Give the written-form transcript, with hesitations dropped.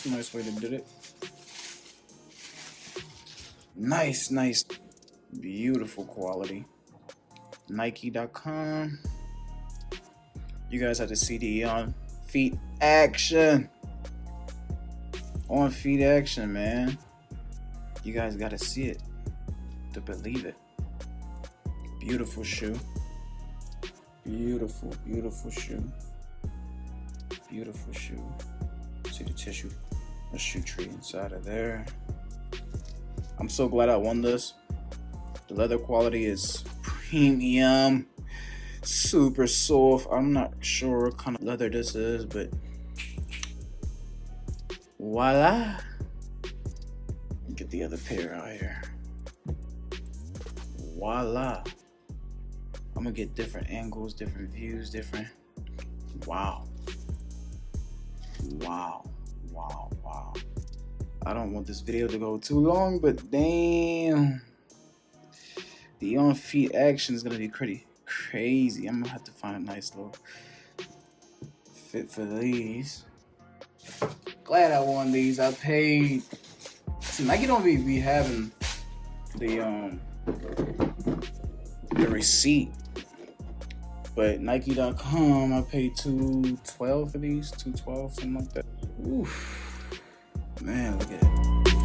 That's a nice way to do it. Nice, nice, beautiful quality. Nike.com. You guys have to see the on feet action. On feet action, man. You guys gotta see it to believe it. Beautiful shoe. Beautiful, beautiful shoe. Beautiful shoe. See the tissue, a shoe tree inside of there. I'm so glad I won this. The leather quality is premium, super soft. I'm not sure what kind of leather this is, but voila. Get the other pair out here. Voila. I'm gonna get different angles, different views, different. Wow. Wow. Wow. Wow. I don't want this video to go too long, but damn. The on feet action is gonna be pretty crazy. I'm gonna have to find a nice little fit for these. Glad I won these. I paid. See, Nike don't be having the receipt, but Nike.com I paid $212 for these, $212, something like that. Oof, man, look at it.